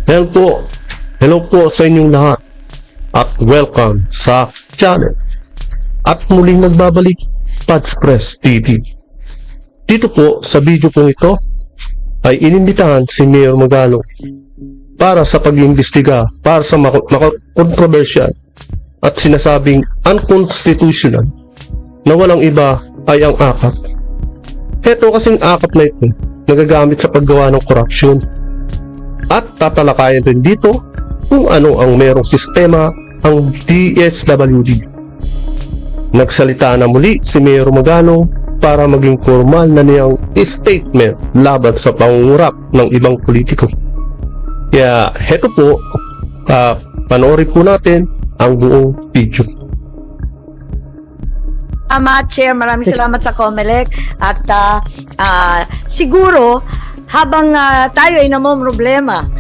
Hello po sa inyong lahat at welcome sa channel. At muling nagbabalik Padspress TV. Dito po sa video pong ito ay inimbitahan si Mayor Magalong para sa pag-iimbestiga para sa controversial at sinasabing unconstitutional na walang iba ay ang AKAP. Heto kasing AKAP na ito nagagamit sa paggawa ng korupsyon. At tatalakayan din dito kung ano ang merong sistema ang DSWD. Nagsalita na muli si Mayor Magalong para maging formal na niyang statement laban sa pangungurap ng ibang politiko. Kaya heto po, panoorin po natin ang buong video. Chair, maraming salamat sa COMELEC at siguro habang tayo ay namomroblema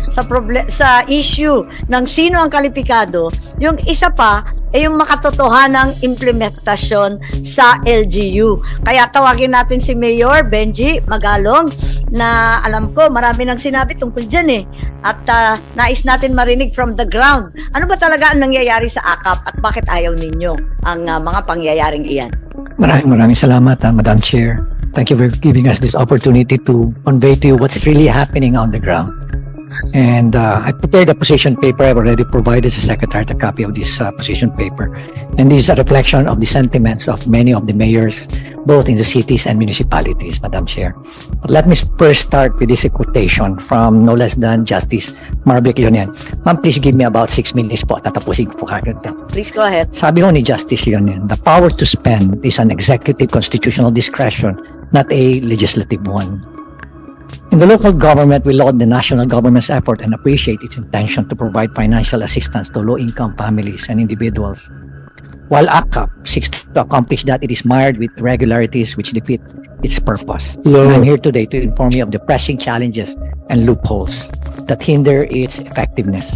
sa issue ng sino ang kalipikado, yung isa pa ay yung makatotohanang implementasyon sa LGU. Kaya tawagin natin si Mayor Benji Magalong na alam ko marami nang sinabi tungkol dyan at nais natin marinig from the ground. Ano ba talaga ang nangyayari sa AKAP at bakit ayaw ninyo ang mga pangyayaring iyan? Maraming salamat, Madam Chair. Thank you for giving us this opportunity to convey to you what's really happening on the ground. And I prepared a position paper. I've already provided the Secretary a copy of this position paper. And this is a reflection of the sentiments of many of the mayors, both in the cities and municipalities, Madam Chair. But let me first start with this quotation from no less than Justice Marvick Leonen. Ma'am, please give me about 6 minutes po. Tatapusin ko po kagad. Please go ahead. Sabi ho ni Justice Leonen, the power to spend is an executive constitutional discretion, not a legislative one. In the local government, we laud the national government's effort and appreciate its intention to provide financial assistance to low-income families and individuals. While AKAP seeks to accomplish that, it is mired with irregularities which defeat its purpose. No. And I'm here today to inform you of the pressing challenges and loopholes that hinder its effectiveness.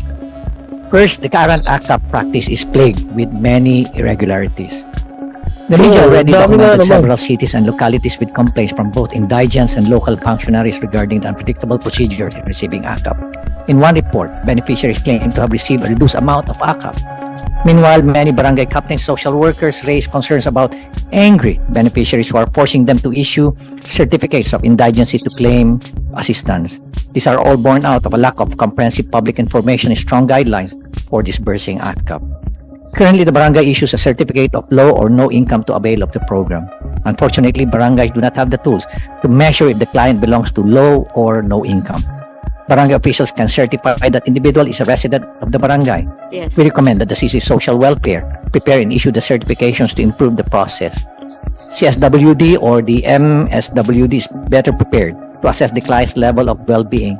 First, the current AKAP practice is plagued with many irregularities. The media already documented several cities and localities with complaints from both indigents and local functionaries regarding the unpredictable procedures in receiving AKAP. In one report, beneficiaries claim to have received a reduced amount of AKAP. Meanwhile, many barangay captains, social workers raise concerns about angry beneficiaries who are forcing them to issue certificates of indigency to claim assistance. These are all born out of a lack of comprehensive public information and strong guidelines for disbursing AKAP. Currently, the barangay issues a certificate of low or no income to avail of the program. Unfortunately, barangays do not have the tools to measure if the client belongs to low or no income. Barangay officials can certify that individual is a resident of the barangay. Yes. We recommend that the CC Social Welfare prepare and issue the certifications to improve the process. CSWD or the MSWD is better prepared to assess the client's level of well-being.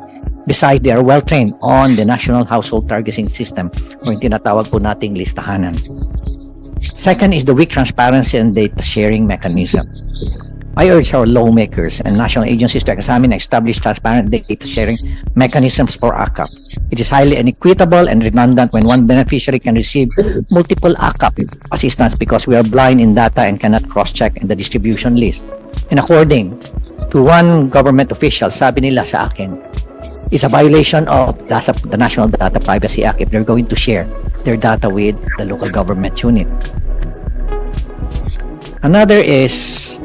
Besides, they are well-trained on the National Household Targeting System o yung tinatawag po nating listahanan. Second is the weak transparency and data sharing mechanism. I urge our lawmakers and national agencies to examine and establish transparent data sharing mechanisms for AKAP. It is highly inequitable and redundant when one beneficiary can receive multiple AKAP assistance because we are blind in data and cannot cross-check in the distribution list. And according to one government official, sabi nila sa akin, it's a violation of the National Data Privacy Act if they're going to share their data with the local government unit. Another is,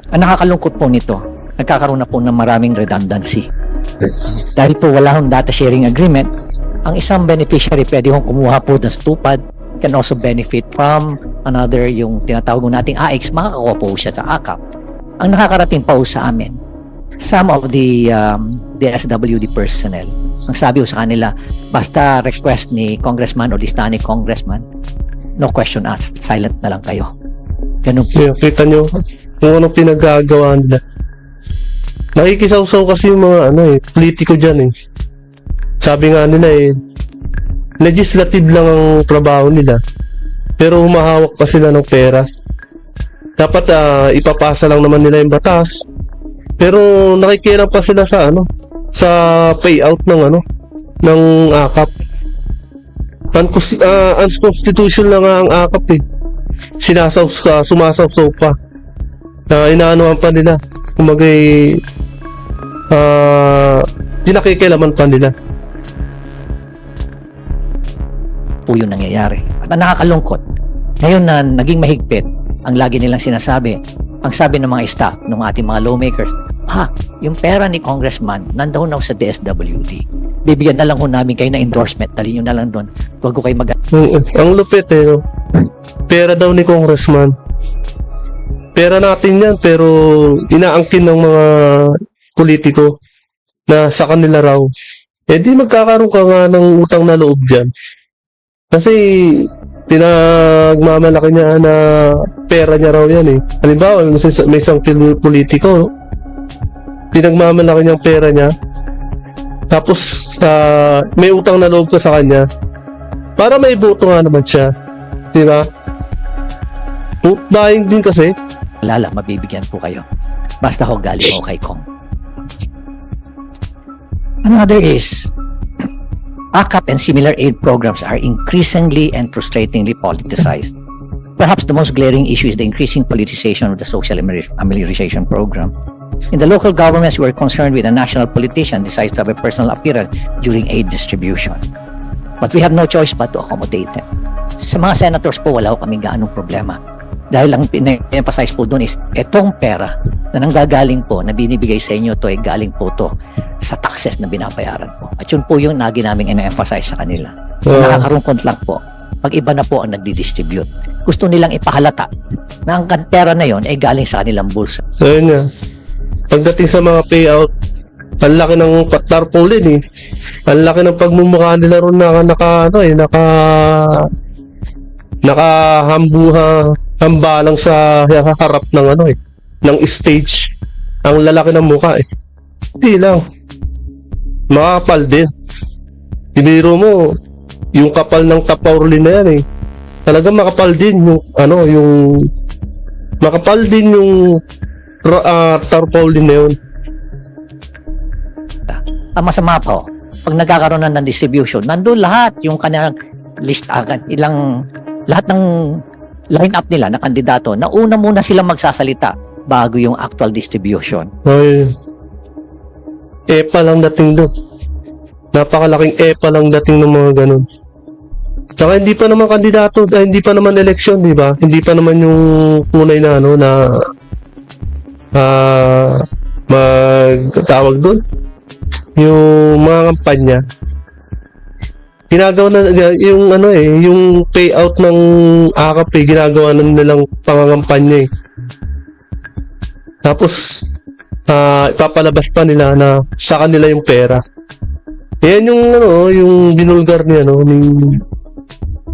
ang nakakalungkot po nito, nagkakaroon na po ng maraming redundancy. Dahil po wala hong data sharing agreement, ang isang beneficiary pwede hong kumuha po ng stupad, can also benefit from another, yung tinatawag nating AX, makakakuha po siya sa AKAP. Ang nakakarating pa po sa amin, some of the SWD personnel, ang sabi ko sa kanila, basta request ni congressman o lista ni congressman, no question asked, silent na lang kayo. Ganun po. Yeah, kita nyo kung anong pinagagawa nila. Nakikisawsaw kasi yung mga politiko dyan Sabi nga nila legislative lang ang trabaho nila. Pero humahawak pa sila ng pera. Dapat ipapasa lang naman nila yung batas. Pero nakikialam pa sila sa sa payout ng ng AKAP. Unconstitutional lang ang AKAP sumasawsaw pa. Inaanuhan pa nila. Kumagay pinakikialaman pa nila. po yung nangyayari. At ang nakakalungkot, ngayon na naging mahigpit, ang lagi nilang sinasabi, ang sabi ng mga staff, ng ating mga lawmakers, yung pera ni Congressman, nandoon na sa DSWD. Bibigyan na lang ho namin kayo ng endorsement, dali nyo na lang doon. Huwag ko kayo Ang lupit no? Pera daw ni Congressman. Pera natin yan, pero inaangkin ng mga politiko na sa kanila raw. Di magkakaroon ka nga ng utang na loob dyan. Kasi pinagmamalaki niya na pera niya raw yan Halimbawa, may isang politiko, pinagmamalaki niya ang pera niya, tapos may utang na loob ka sa kanya, para may boto nga naman siya. Di ba? Dahil din kasi, mabibigyan po kayo. Basta ho galing ho kay Kong. Another is, AKAP and similar aid programs are increasingly and frustratingly politicized. Perhaps the most glaring issue is the increasing politicization of the social amelioration program. In the local governments, we are concerned with a national politician decides to have a personal appearance during aid distribution. But we have no choice but to accommodate them. Sa mga senators po, wala ko kaming gaanong problema. Dahil ang pina-emphasize po doon is, etong pera na nanggagaling po, na binibigay sa inyo to, ay galing po to sa taxes na binabayaran po. At yun po yung lagi namin ina-emphasize sa kanila. Nakakarungkot lang po, pag iba na po ang nagdi-distribute. Gusto nilang ipahalata na ang pera na yon ay galing sa kanilang bulsa. So yun nga. Pagdating sa mga payout, ang laki ng tarpaulin Ang laki ng pagmumukha nila ron hambalang sa harap ng ng stage. Ang lalaki ng mukha Hindi lang. Makakapal din. Tiniro mo, yung kapal ng tapaulin na yan Talagang makapal din yung makapal din yung tarpaulin na yun. Ang masama po, pag nagkakaroon na ng distribution, nandun lahat yung kanilang list agad. Lahat ng line-up nila na kandidato, na una muna silang magsasalita bago yung actual distribution. Ay, EPA lang dating doon. Napakalaking EPA lang dating ng mga ganun. Tsaka hindi pa naman kandidato, hindi pa naman election, di ba? Hindi pa naman yung tunay na magtawag doon. Yung mga kampanya. Ginagawa na yung yung payout ng AKAP ginagawa na nilang pangangampanya Tapos ipapalabas pa nila na sa kanila yung pera. Yan yung yung binulgar niya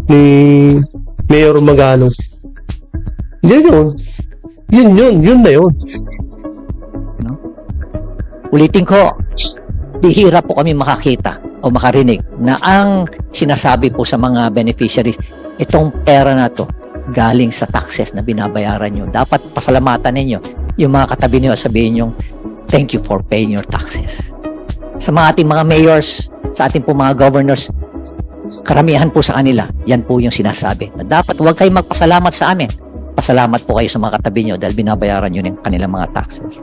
ni Mayor Magalo. Yun na yun. Ulitin ko, bihira po kami makakita o makarinig na ang sinasabi po sa mga beneficiaries, itong pera na to galing sa taxes na binabayaran nyo. Dapat pasalamatan ninyo yung mga katabi nyo, sabihin nyo, thank you for paying your taxes. Sa mga ating mga mayors, sa ating po mga governors, karamihan po sa kanila, yan po yung sinasabi. Na dapat huwag kayong magpasalamat sa amin. Pasalamat po kayo sa mga katabi nyo dahil binabayaran nyo ng kanilang mga taxes.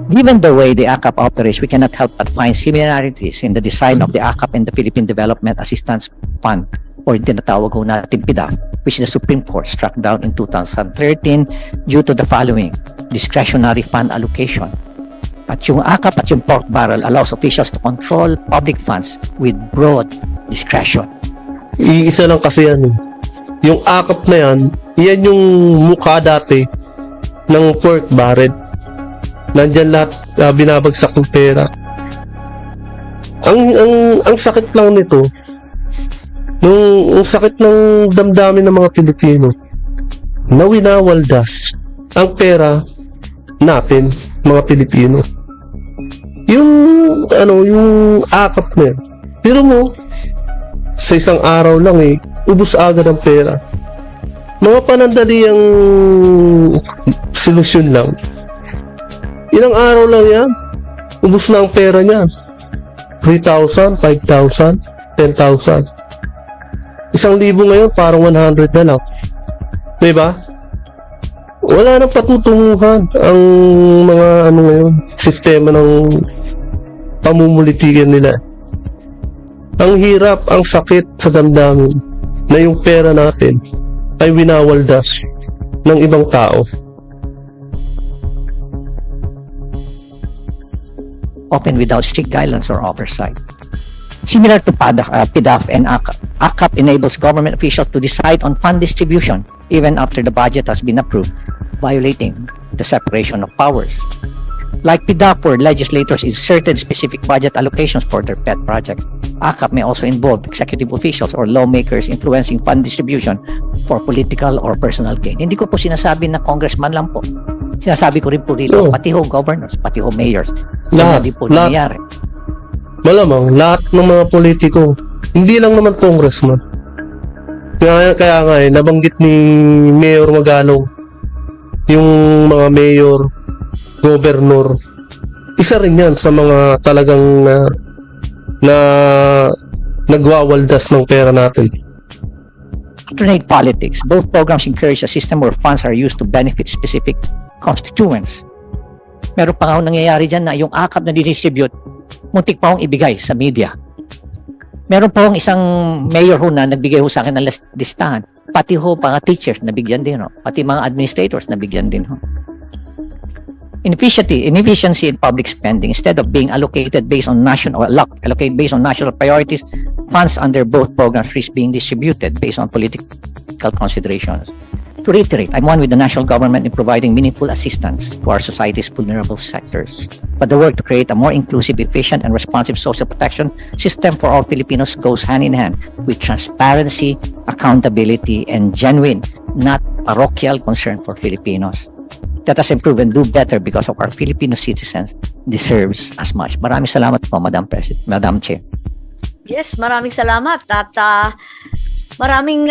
Given the way the AKAP operates, we cannot help but find similarities in the design of the AKAP and the Philippine Development Assistance Fund, or yung tinatawag ho natin PDAF, which the Supreme Court struck down in 2013 due to the following: discretionary fund allocation. At yung AKAP at yung pork barrel allows officials to control public funds with broad discretion. Iisa lang kasi yan Yung AKAP na yan yung mukha dati ng pork barrel. Nandyan lahat binabagsak ng pera. Ang sakit lang nito, ang sakit ng damdamin ng mga Pilipino, na winawaldas ang pera natin, mga Pilipino. Yung AKAP na yan. Pero mo, sa isang araw lang ubus agad ang pera. Mga panandaliang solusyon lang. Ilang araw lang yan, ubus na ang pera niya. 3,000, 5,000, 10,000. 1,000 ngayon, parang 100 na lang. Diba? Wala nang patutunguhan ang mga ngayon, sistema ng pamumulitigan nila. Ang hirap, ang sakit sa damdamin. na yung pera natin ay winawaldas ng ibang tao. Often without strict guidelines or oversight. Similar to PDAF and ACAP enables government officials to decide on fund distribution even after the budget has been approved, violating the separation of powers. Like PDAF, where legislators inserted specific budget allocations for their pet projects, ACAP may also involve executive officials or lawmakers influencing fund distribution for political or personal gain. Hindi ko po sinasabi na congressman lang po. Sinasabi ko rin po dito, Oo. pati ho governors, pati ho mayors. Lahat, Hindi po lahat. nangyayari. Malamang lahat ng mga politiko, hindi lang naman congressman. Kaya nga nabanggit ni Mayor Magalong yung mga mayor, gobernur. Isa rin yan sa mga talagang na nagwawaldas ng pera natin. Alternate politics. Both programs encourage a system where funds are used to benefit specific constituents. Meron pa nga ho nangyayari dyan na yung ACAP na distribute, muntik pa hong ibigay sa media. Meron pa hong isang mayor ho na nagbigay ho sa akin ng listahan. Pati ho mga teachers nabigyan din ho. Pati mga administrators nabigyan din ho. Inefficiency in public spending, instead of being allocated based on national priorities, funds under both programs risk being distributed based on political considerations. To reiterate, I'm one with the national government in providing meaningful assistance to our society's vulnerable sectors. But the work to create a more inclusive, efficient, and responsive social protection system for all Filipinos goes hand in hand with transparency, accountability, and genuine, not parochial concern for Filipinos. Let us improve and do better because of our Filipino citizens deserves as much. Maraming salamat po, Madam President, Madam Chair. Yes, maraming salamat at maraming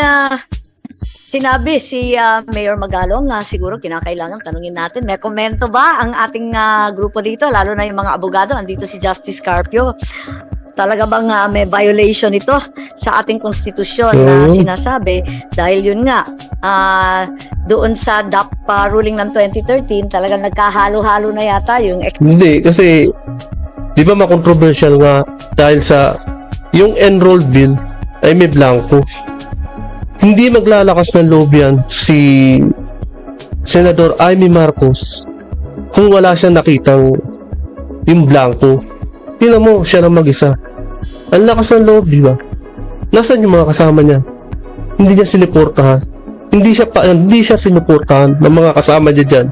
sinabi si Mayor Magalong na siguro kinakailangan tanungin natin. May komento ba ang ating grupo dito, lalo na yung mga abogado? Andito si Justice Carpio. Talaga bang may violation ito sa ating konstitusyon na sinasabi? Dahil yun nga, doon sa DAP ruling ng 2013, talagang nagkahalo-halo na yata yung Hindi, kasi di ba makontroversial nga dahil sa yung enrolled bill ay may blanco. Hindi maglalakas ng loob yan si Senador Amy Marcos kung wala siyang nakitang yung blanco. Tingnan mo, siya lang mag-isa. Ang lakas ng loob, di ba? Nasaan yung mga kasama niya? Hindi niya siniportahan. Hindi siya sinuportahan ng mga kasama niya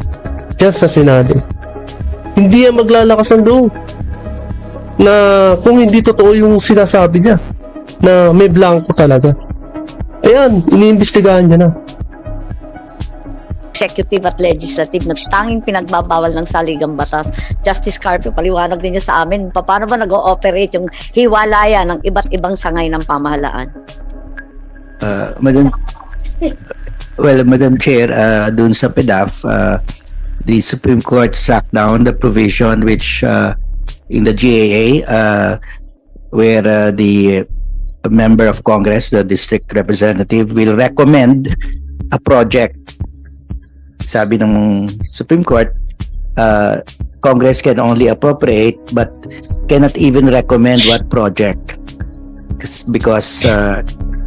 dyan sa Senado. Hindi yan maglalakas ng loob na kung hindi totoo yung sinasabi niya na may blanco talaga. Ayan, iniimbestigahan niya na. executive at legislative na tanging pinagbabawal ng saligang batas. Justice Carpio, paliwanag din niyo sa amin, paano ba nag-ooperate yung hiwalayan ng iba't ibang sangay ng pamahalaan? Madam Chair, dun sa PDAF, the Supreme Court struck down the provision which in the GAA where the member of Congress, the district representative, will recommend a project. Sabi ng Supreme Court, Congress can only appropriate but cannot even recommend what project because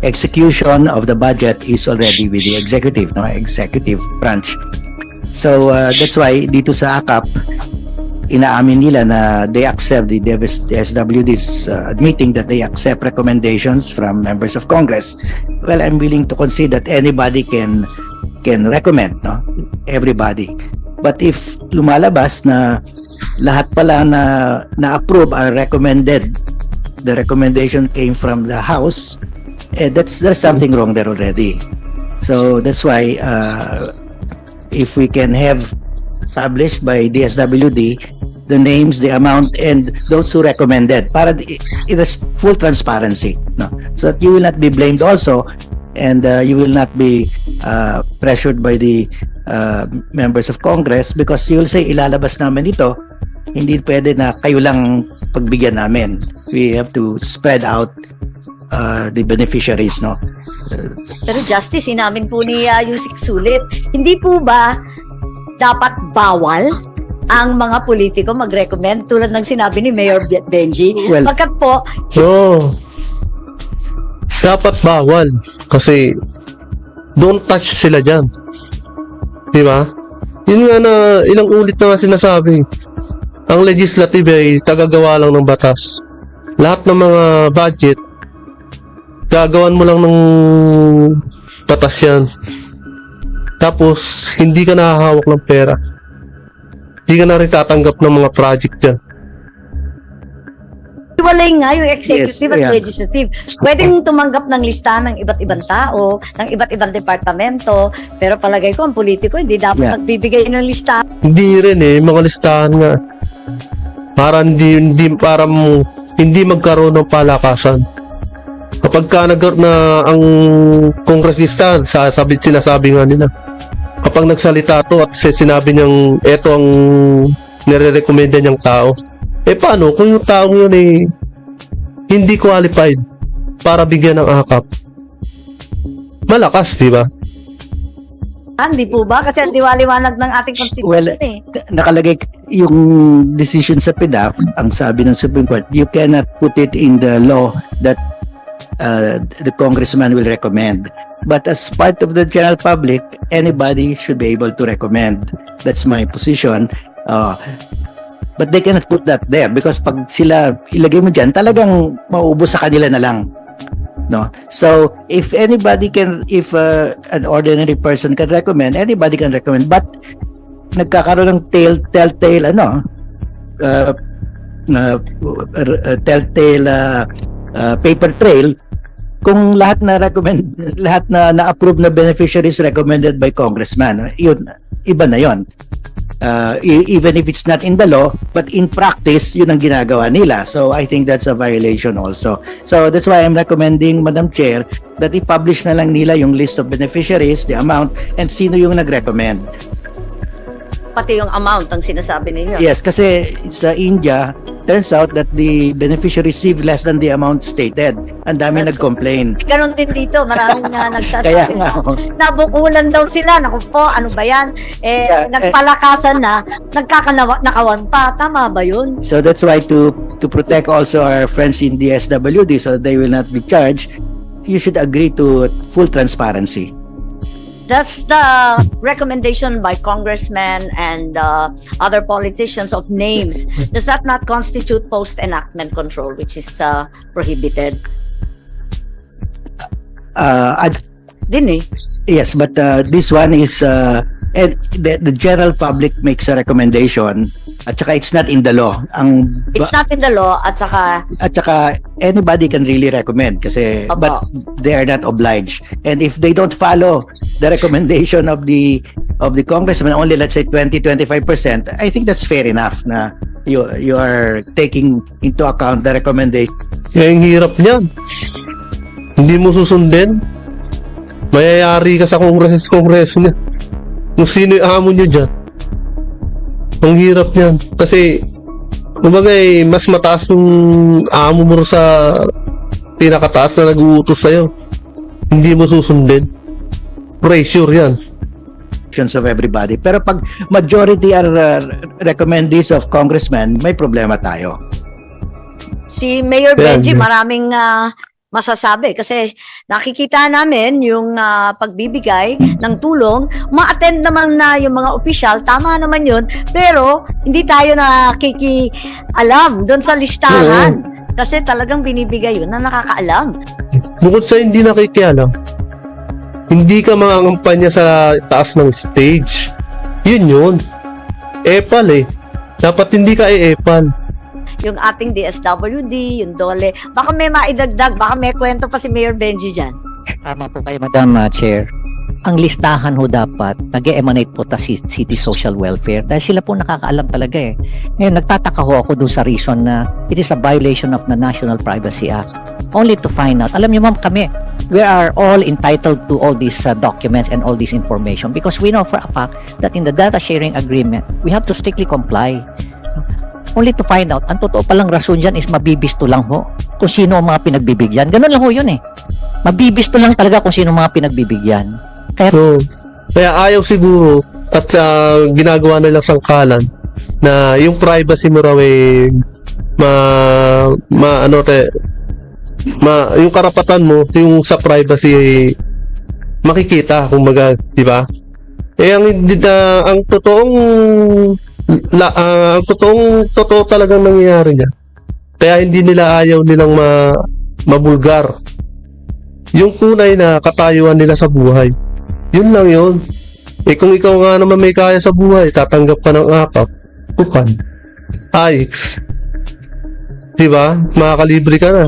execution of the budget is already with the executive branch. So that's why dito sa ACAP, inaamin nila na they accept, the SWD is admitting that they accept recommendations from members of Congress. Well, I'm willing to concede that anybody can recommend, no? Everybody. But if lumalabas na lahat pala na approve are recommended, the recommendation came from the House, there's something wrong there already. So that's why if we can have published by DSWD the names, the amount, and those who recommended, para it is full transparency, no? So that you will not be blamed also, and you will not be pressured by the members of Congress because you will say ilalabas namin ito, hindi pwede na kayo lang pagbigyan namin. We have to spread out the beneficiaries, no? Pero Justice, inamin po ni Yusik Sulit, hindi po ba dapat bawal ang mga politiko mag-recommend tulad ng sinabi ni Mayor Benji? Well, Pagkat po, No. Dapat bawal. Kasi don't touch sila dyan. Di ba? Yun nga na ilang ulit na nga sinasabi. Ang legislative ay tagagawa lang ng batas. Lahat ng mga budget, gagawan mo lang ng batas yan. Tapos, hindi ka nakahawak ng pera. Hindi ka na rin tatanggap ng mga project dyan. Iwalay nga yung executive Yes, at yeah. legislative. Pwedeng tumanggap ng listahan ng iba't ibang tao, ng iba't ibang departamento, pero palagay ko ang politiko hindi dapat Yeah. magbibigay ng listahan. Hindi rin mga listahan nga. Para hindi magkaroon ng palakasan. Kapag ka na ang kongresista, sinasabi nga nila, kapag nagsalita to at sinabi niyang eto ang nire-recommenda niyang tao, paano kung yung tao yun hindi qualified para bigyan ng akap? Malakas, di ba? Hindi po ba? Kasi ang liwanag ng ating constitution Nakalagay yung decision sa PDAF, ang sabi ng Supreme Court, you cannot put it in the law that the congressman will recommend. But as part of the general public, anybody should be able to recommend. That's my position. But they cannot put that there because pag sila ilagay mo dyan, talagang mauubos sa kanila na lang. No? So, if an ordinary person can recommend, anybody can recommend. But, nagkakaroon ng telltale paper trail kung lahat na na-approve na beneficiaries recommended by congressman. Yun, iba na yun. Even if it's not in the law, but in practice, yun ang ginagawa nila. So, I think that's a violation also. So, that's why I'm recommending, Madam Chair, that i-publish na lang nila yung list of beneficiaries, the amount, and sino yung nag-recommend. Pati yung amount ang sinasabi ninyo. Yes, kasi sa India, turns out that the beneficiary received less than the amount stated. Ang dami That's nag-complain. Ganon din dito. Maraming nga nagsasabi Kaya nga, nabukulan daw sila. Naku po, ano ba yan? Nagpalakasan na, nakawan pa. Tama ba yun? so that's why to protect also our friends in the SWD so they will not be charged, you should agree to full transparency. That's the recommendation by congressmen and other politicians of names. Does that not constitute post-enactment control, which is prohibited? Din Yes, but this one is and the general public makes a recommendation at saka it's not in the law. It's not in the law at saka Anybody can really recommend kasi Opo. but they are not obliged. And if they don't follow the recommendation of the congressman, only let's say 20-25%, I think that's fair enough na you are taking into account the recommendation. Kaya ang hirap niyan. Hindi mo susundin. Mayayari ka sa kongreso niya. Kung sino yung amo nyo dyan. Ang hirap niyan. Kasi, kumbaga mas mataas yung amo mo sa pinakataas na nag-uutos sa'yo. Hindi mo susundin. Pressure yan. Of everybody. Pero pag majority are recommendees of congressmen, may problema tayo. si Mayor Yan. Benji maraming masasabi kasi nakikita namin yung pagbibigay ng tulong, ma-attend naman na yung mga opisyal, tama naman yun, pero hindi tayo nakikialam doon sa listahan. Kasi talagang binibigay yun na nakakaalam. Bukod sa hindi nakikialam, hindi ka mangangampanya sa taas ng stage. Yun. Epal eh. Dapat hindi ka epal. Yung ating DSWD, yung DOLE, baka may maidagdag, baka may kwento pa si Mayor Benji dyan. Tama po kayo, Madam Chair. Ang listahan ho dapat, nag-emanate po ta City Social Welfare dahil sila po nakakaalam talaga eh. Ngayon, nagtataka ho ako dun sa reason na it is a violation of the National Privacy Act. Only to find out. Alam niyo ma'am, kami, we are all entitled to all these documents and all this information because we know for a fact that in the data sharing agreement, we have to strictly comply. Only to find out, ang totoo palang rason dyan is mabibisto lang ho kung sino ang mga pinagbibigyan. Ganun lang ho yun eh. Mabibisto lang talaga kung sino ang mga pinagbibigyan. Kaya ayaw siguro at ginagawa nilang sangkalan na yung privacy mo raw yung karapatan mo, yung sa privacy, makikita, kumbaga, di ba? Ang totoo talagang nangyayari niya. Kaya hindi nila ayaw nilang mabulgar. Yung tunay na katayuan nila sa buhay. Yun lang yun. Kung ikaw nga naman may kaya sa buhay, tatanggap ka ng akap, kupan, ayks. Diba? Makakalibre ka na.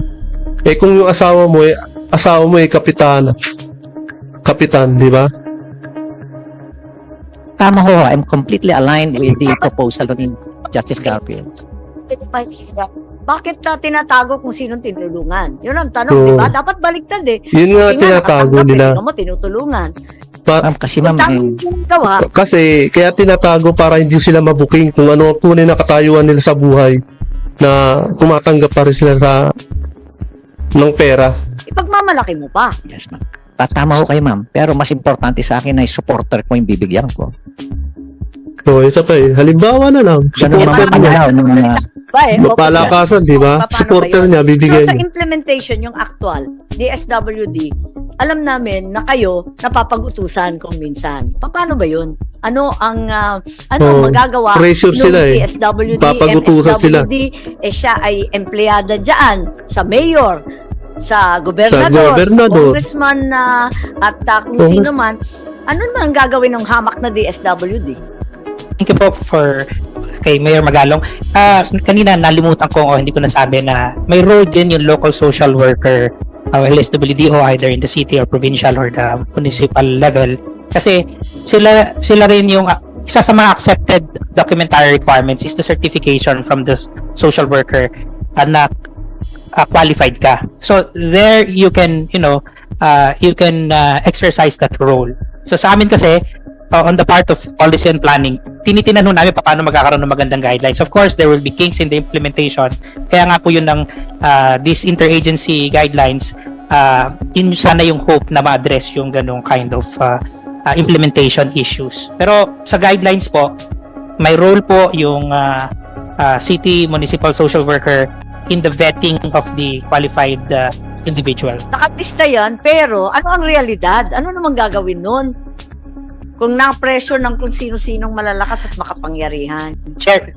Kung yung asawa mo kapitan, diba? Tama ho, I'm completely aligned with the proposal ni Justice Garfield. Bakit tinatago kung sinong tinulungan? Yun ang tanong, Oo. di ba? Dapat baliktad eh. Yun nga Kasi tinatago nakatanggap, nila. tingnan mo, tinutulungan. Ma'am, kasi ma'am, Kung tamang ginagawa, Kasi kaya tinatago para hindi sila mabuking kung ano ang tunay na katayuan nila sa buhay na tumatanggap pa rin sila ng pera. ipagmamalaki mo pa. yes ma'am. Tama ho kayo ma'am, pero mas importante sa akin ay supporter ko yung bibigyan ko. So, isa pa halimbawa na lang, Ganun supporter mga niya. pananaw ng mga Ba eh, Palakasan, di ba? Paano Supporter ba yun? niya, bibigyan So sa niya. implementation, yung actual, DSWD, alam namin na kayo napapag-utusan kung minsan. Paano ba yun? Ano ang magagawa pressure nung sila eh. CSWD, Papag-utusan sila. MSWD, siya ay empleyada dyan sa mayor, sa gobernador, Sa gobernador. congressman at kung Congress- sino man. Ano naman ang gagawin ng hamak na DSWD? Thank you po for kay Mayor Magalong. Kanina nalimutan ko o hindi ko nasabi na may role din yung local social worker LSWD o either in the city or provincial or the municipal level. Kasi sila rin yung isa sa mga accepted documentary requirements is the certification from the social worker na qualified ka. So there you can exercise that role. So sa amin kasi on the part of policy and planning, tinitingnan namin paano magkakaroon ng magandang guidelines. Of course, there will be kinks in the implementation. Kaya nga po yun ng these interagency guidelines, yun sana yung hope na ma-address yung ganong kind of implementation issues. Pero sa guidelines po, may role po yung city municipal social worker in the vetting of the qualified individual. Nakatista yan, pero ano ang realidad? Ano namang gagawin nun? Kung na-pressure ng kung sino-sinong malalakas at makapangyarihan. Chair,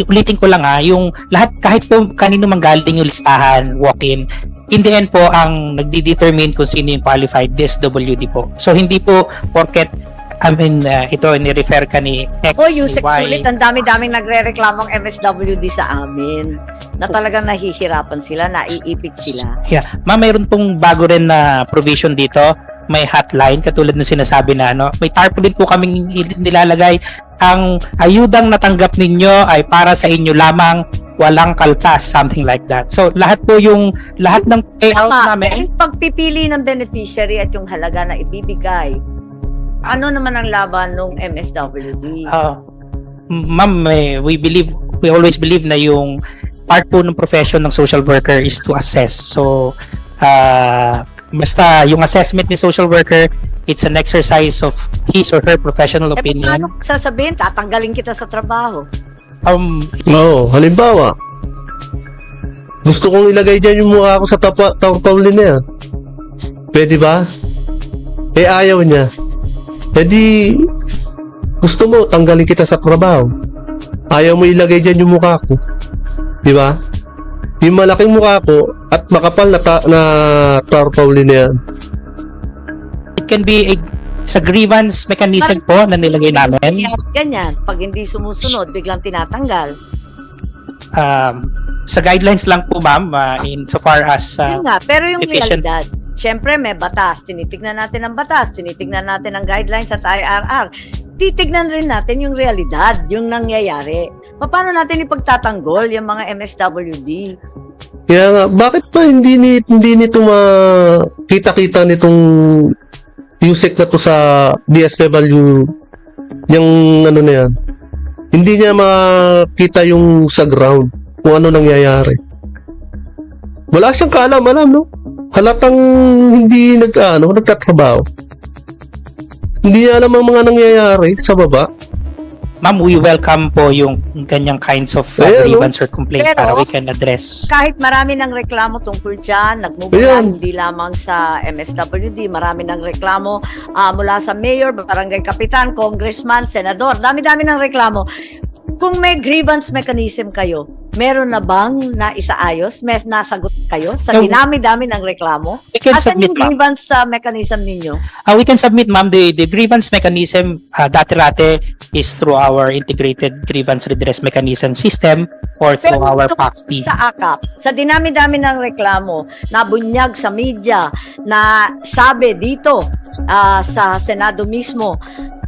ulitin ko lang yung lahat, kahit po kanino manggaling yung listahan, walk-in, in the end po, ang nagdi-determine kung sino yung qualified, DSWD po. So, hindi po porket, ito, ni-refer ka ni X, O, Yusek Y. Sulit, ang dami-daming nagre-reklamong MSWD sa amin na talagang nahihirapan sila, naiipit sila. Yeah. Ma'am, mayroon pong bago rin na provision dito. May hotline, katulad ng sinasabi na may tarpaulin po kaming nilalagay. Ang ayudang natanggap ninyo ay para sa inyo lamang, walang kaltas, something like that. So, lahat ng payout namin, Yung pagpipili ng beneficiary at yung halaga na ibibigay, ano naman ang laban ng MSWD? ma'am, we always believe na yung part po ng profession ng social worker is to assess. So, basta yung assessment ni social worker, it's an exercise of his or her professional opinion. Paano sasabihin, tatanggalin kita sa trabaho? Oo, halimbawa, gusto kong ilagay dyan yung mukha ko sa tarpaulin na yan. Pwede ba? Ayaw niya. Di, gusto mo, tanggalin kita sa trabaho. Ayaw mo ilagay dyan yung mukha ko. Di ba? Yung malaking mukha ko at makapal na tarpaulin na yan. It can be sa grievance mechanism po na nilagay namin. Ganyan, pag hindi sumusunod, biglang tinatanggal. Sa guidelines lang po, ma'am, insofar as Yun nga, pero yung efficient. realidad, syempre may batas, tinitignan natin ang batas, tinitignan natin ang guidelines at IRR. Titignan rin natin yung realidad, yung nangyayari. Paano natin ipagtatanggol yung mga MSWD? Kaya nga, bakit pa hindi nito makita-kita nitong Yusek na to sa DSW yung ano na yan? Hindi niya makita yung sa ground kung ano nangyayari. Wala siyang kaalam-alam, no? Halatang hindi nagtatrabaho. Hindi niya alam ang mga nangyayari sa baba. ma'am, we welcome po yung ganyang kinds of Ayan, grievance or complaint Pero- para we can address. Kahit marami ng reklamo tungkol dyan, nagmumula Ayan. hindi lamang sa MSWD, marami ng reklamo mula sa mayor, barangay kapitan, congressman, senador, dami-dami ng reklamo. Kung may grievance mechanism kayo, meron na bang naisaayos? May nasagot kayo sa No. dinami-dami ng reklamo? We can Asan submit, yung ma'am. grievance mechanism ninyo? We can submit, ma'am, the grievance mechanism dati-rate is through our integrated grievance redress mechanism system or through our ito PACP. sa AKAP, sa dinami-dami ng reklamo, nabunyag sa media, na sabi dito sa Senado mismo,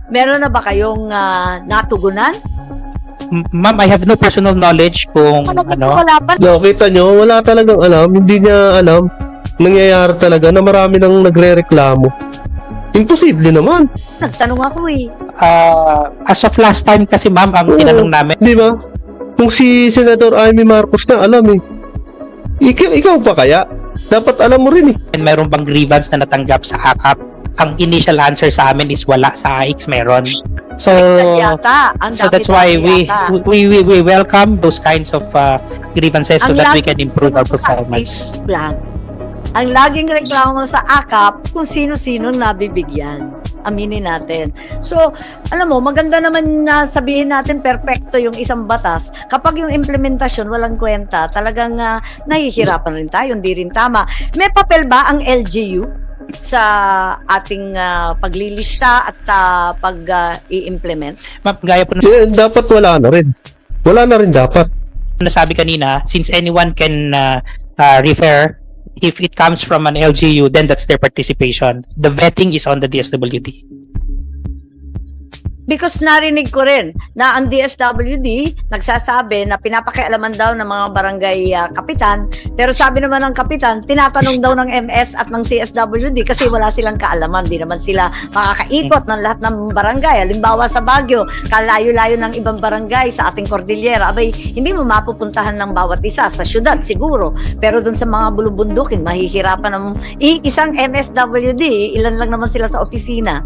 meron na ba kayong natugunan? Ma'am, I have no personal knowledge kung Wala pa. No, kita nyo, wala talagang alam, hindi niya alam, nangyayari talaga na marami nang nagre-reklamo. Imposible naman, Nagtanong ako eh. as of last time kasi, ma'am, ang Oo. tinanong namin, di ba? Kung si Senador Amy Marcos na alam eh. Ikaw pa kaya? Dapat alam mo rin eh. meron bang grievance na natanggap sa AKAP? Ang initial answer sa amin is wala, sa AX meron. So, Yata. Ang so that's why dami-dami we welcome those kinds of grievances so Ang that we lagi- can improve our sa performance. Facebook lang. Ang laging reklamo sa AKAP kung sino-sino nabibigyan. Aminin natin. So, alam mo, maganda naman na sabihin natin perpekto yung isang batas. Kapag yung implementasyon walang kwenta, talagang nahihirapan rin tayo, hindi rin tama. May papel ba ang LGU sa ating paglilista at pag-i-implement? Ma'am, gaya po Dapat wala na rin. Wala na rin dapat. nasabi kanina, since anyone can refer, if it comes from an LGU, then that's their participation. The vetting is on the DSWD. Because narinig ko rin na ang DSWD nagsasabi na pinapakialaman daw ng mga barangay kapitan, pero sabi naman ng kapitan, tinatanong daw ng MS at ng CSWD kasi wala silang kaalaman, di naman sila makakaikot ng lahat ng barangay. Halimbawa sa Baguio, kalayo-layo ng ibang barangay sa ating Cordillera, abay, hindi mo mapupuntahan ng bawat isa sa syudad siguro, pero dun sa mga bulubundukin, mahihirapan ng isang MSWD, ilan lang naman sila sa opisina.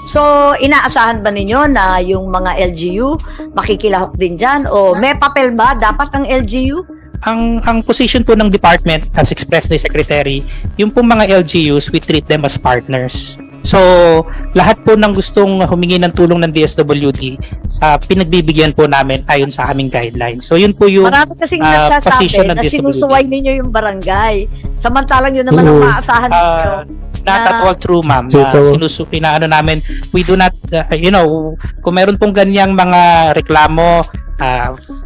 So, inaasahan ba ninyo na yung mga LGU makikilahok din dyan? O may papel ba dapat ang LGU? Ang position po ng department, as expressed ni Secretary, yung po mga LGUs, we treat them as partners. So, lahat po ng gustong humingi ng tulong ng DSWD, pinagbibigyan po namin ayon sa aming guidelines. So, yun po yung Marami kasing position nagsasabi ng na DSWD. sinusuway ninyo yung barangay. Samantalang yun naman ang Oo. maaasahan ninyo. Not at all true, ma'am. True. Inaano namin, we do not, kung meron pong ganyang mga reklamo,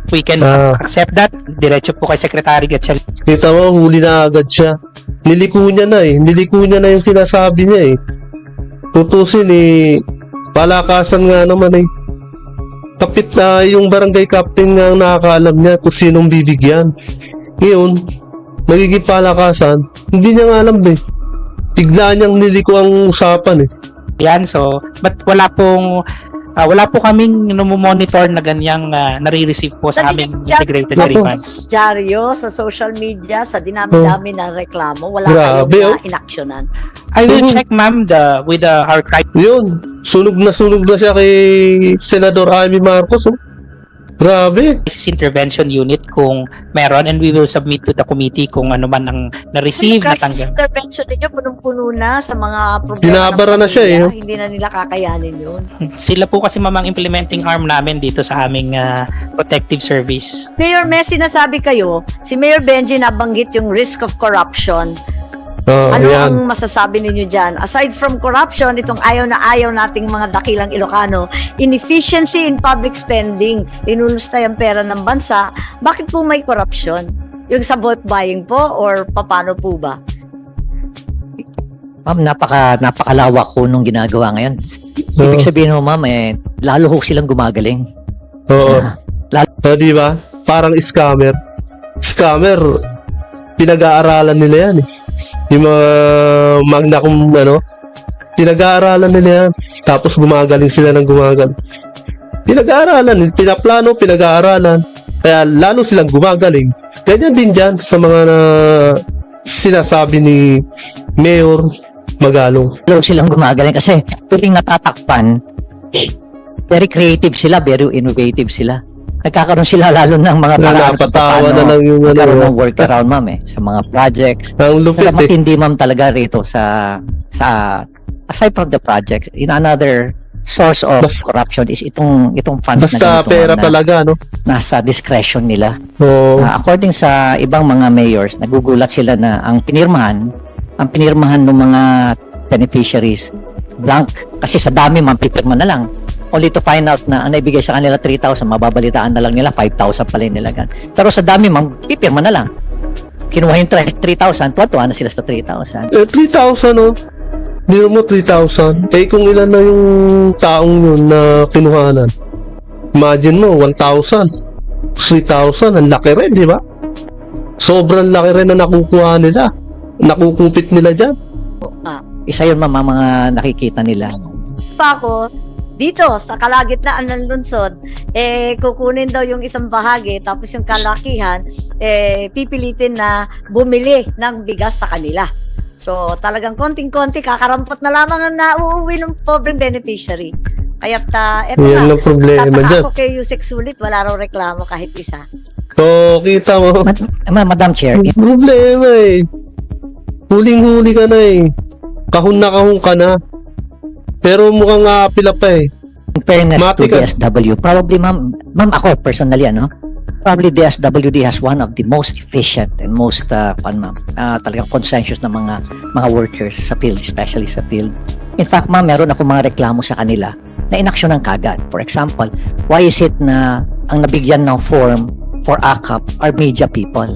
we can accept that. Diretso po kay Secretary Gatchal. Kita mo, huli na agad siya. Niliko niya na eh. Niliko niya na yung sinasabi niya eh. Tutusin eh. Palakasan nga naman eh. Kapit na yung barangay captain nga ang nakakaalam niya kung sinong bibigyan. Ngayon, magiging palakasan, hindi niya nga alam eh. Bigla niyang niliko ang usapan eh. Yan, so, but wala po kaming monitor na ganyang nare-receive po sa aming integrated Naku. grievance. Dyaryo, sa social media, sa dinami-dami ng reklamo, wala Grabe, kayong oh. inaksyonan. I will Mhm. check, ma'am, with our criteria. Yun, sunog na siya kay Senador Amy Marcos. Oh. Grabe. Intervention unit kung meron, and we will submit to the committee kung ano man ang na-receive, Crisis natanggap. intervention ninyo, punong-puno na sa mga problema. Binabara ng na siya, pamilya. eh. Hindi na nila kakayanin yun. Sila po kasi mamang implementing arm namin dito sa aming protective service. Mayor Messi, nasabi kayo, si Mayor Benji nabanggit yung risk of corruption. Ano Ayan. ang masasabi ninyo dyan? Aside from corruption, itong ayaw na ayaw nating mga dakilang Ilocano, inefficiency in public spending, linulusta yung pera ng bansa, bakit po may corruption? Yung sa vote buying po or paano po ba? Ma'am, napakalawak ko nung ginagawa ngayon. Ibig sabihin mo, ma'am, lalo ho silang gumagaling. Oo. Ah, Di ba? Parang scammer. Scammer, pinag-aaralan nila yan eh. Yung mga magna cum pinag-aaralan nila yan. Tapos gumagaling sila ng gumagaling. Pinag-aaralan, pinaplano, pinag-aaralan. Kaya lalo silang gumagaling. Ganyan din dyan sa mga sinasabi ni Mayor Magalong. lalo silang gumagaling kasi tuwing natatakpan, very creative sila, very innovative sila. Nagkakaroon sila lalo ng mga paraan kung Napatawa paano na lang yung magkaroon ano. ng workaround, ma'am, sa mga projects. Ang lupit Kaya eh. matindi, ma'am, talaga rito sa aside from the project, in another source of Bas- corruption is itong funds Basta na ganito, pera ma'am, na talaga, no? nasa discretion nila. Oo. According sa ibang mga mayors, nagugulat sila na ang pinirmahan ng mga beneficiaries blank, kasi sa dami ma'am, pipirma na lang, only to find out na ang naibigay sa kanila 3,000, mababalitaan na lang nila 5,000 pala yung nilagan. Pero sa dami ma'am, pipirma na lang. Kinuha yung 3,000, tuwa-tuwa na sila sa 3,000. 3,000, no? Biro mo 3,000. Eh, kung ilan na yung taong yun na kinuhanan. Imagine mo, 1,000. 3,000, ang laki rin, di ba? Sobrang laki rin na nakukuha nila. Nakukupit nila dyan. Isa yun ma'am, ang mga nakikita nila. Pa ako, dito sa kalagitnaan ng lungsod, kukunin daw yung isang bahagi, tapos yung kalakihan, pipilitin na bumili ng bigas sa kanila. So, talagang konting-konti, kakarampot na lamang ang nauuwi ng pobreng beneficiary. Kaya't, eto Yan na, ang problema tataka dyan. ako kay Yusek Sulit, wala raw reklamo kahit isa. So, kita mo. Madam Chair, Problema eh. Huling-huli ka na eh. Kahon na kahon ka na. Pero mukhang apila pa eh. in fairness to Mati ka. DSW, probably ma'am ako personally, probably DSWD has one of the most efficient and most talagang consensus na mga workers sa field, especially sa field. In fact, ma'am, meron ako mga reklamo sa kanila na inaksyonan kagad. For example, why is it na ang nabigyan ng form for AKAP are media people?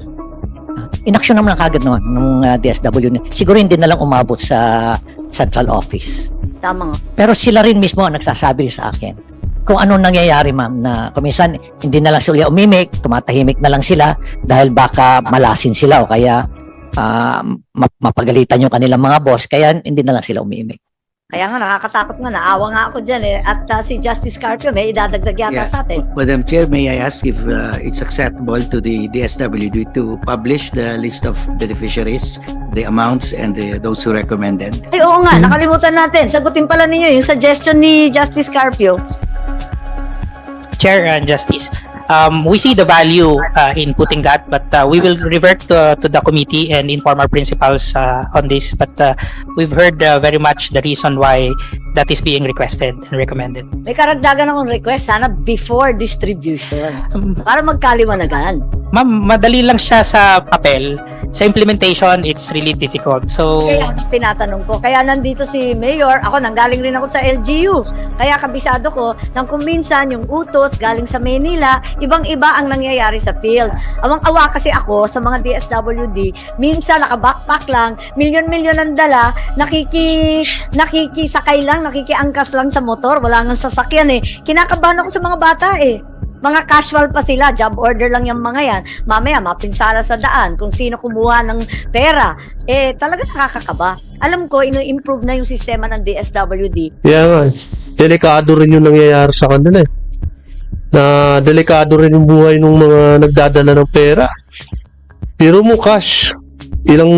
Inaksyon naman kagad naman ng DSW. Siguro hindi na lang umabot sa central office. Tama nga. Pero sila rin mismo ang nagsasabi sa akin kung ano nangyayari, ma'am, na kuminsan hindi na lang sila umimik, tumatahimik na lang sila dahil baka malasin sila o kaya mapagalitan yung kanilang mga boss, kaya hindi na lang sila umimik. Kaya nga, nakakatakot nga, naawa nga ako dyan eh. At si Justice Carpio, may idadagdag yata Yeah. sa atin. Madam Chair, may I ask if it's acceptable to the DSWD to publish the list of beneficiaries, the amounts, and those who recommended? Ay, oo nga, nakalimutan natin. Sagutin pala ninyo yung suggestion ni Justice Carpio. Chair and Justice, we see the value in putting that, but we will revert to the committee and inform our principals on this. But we've heard very much the reason why that is being requested and recommended. May karagdagan akong request, sana before distribution. Para magkaliwanagan. Ma'am, madali lang siya sa papel. Sa implementation, it's really difficult. So, Kaya tinatanong ko, kaya nandito si Mayor, ako nanggaling rin ako sa LGU. Kaya kabisado ko, nang kung minsan yung utos galing sa Manila, ibang-iba ang nangyayari sa field. Awang-awa kasi ako sa mga DSWD, minsan naka-backpack lang, milyon-milyon ang dala, nakikisakay lang, nakikiangkas lang sa motor, wala nang sasakyan eh. Kinakabahan ako sa mga bata eh. Mga casual pa sila, job order lang yung mga yan. Mamaya, mapinsala sa daan kung sino kumuha ng pera. Talaga nakakakaba. Alam ko, ino-improve na yung sistema ng DSWD. Kaya nga, delikado rin yung nangyayari sa kanila eh. Na delikado rin yung buhay ng mga nagdadala ng pera. Pero mo cash, ilang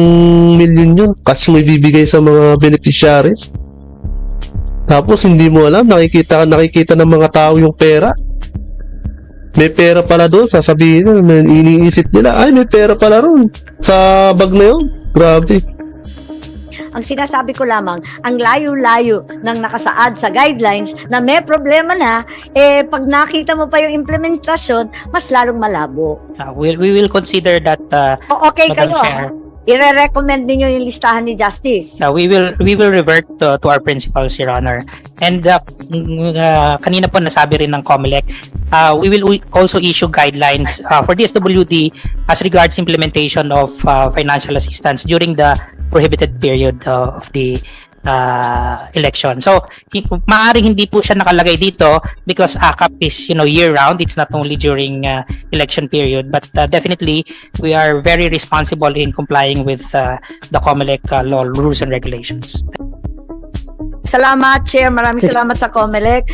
milyon yun, cash mo ibibigay sa mga beneficiaries. Tapos hindi mo alam, nakikita ng mga tao yung pera. May pera pala doon, sasabihin nila, iniisip nila, ay may pera pala ron sa bag na yun. Grabe. Ang sinasabi ko lamang, ang layo-layo ng nakasaad sa guidelines na may problema na, pag nakita mo pa yung implementasyon, mas lalong malabo. we will consider that, Okay Madam kayo, Chair. ire-recommend ninyo yung listahan ni Justice. we will revert to our principals, Your Honor. And kanina po nasabi rin ng COMELEC, we will also issue guidelines for DSWD as regards implementation of financial assistance during the prohibited period of the election. So, maaaring hindi po siya nakalagay dito because AKAP is, year-round. It's not only during election period. But definitely, we are very responsible in complying with the COMELEC law, rules, and regulations. Salamat, Chair. Maraming salamat sa COMELEC.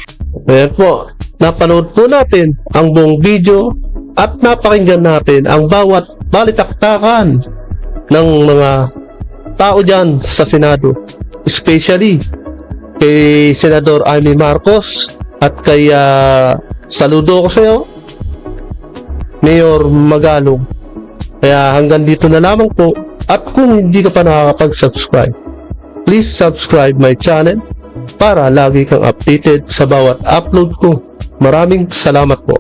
Ayan po, napanood po natin ang buong video at napakinggan natin ang bawat balitaktakan ng mga tao dyan sa Senado. Especially kay Senador Amy Marcos At kay saludo ko sa iyo, Mayor Magalong. Kaya hanggang dito na lamang po. At kung hindi ka pa nakakapag-subscribe, please subscribe my channel para lagi kang updated sa bawat upload ko. Maraming salamat po.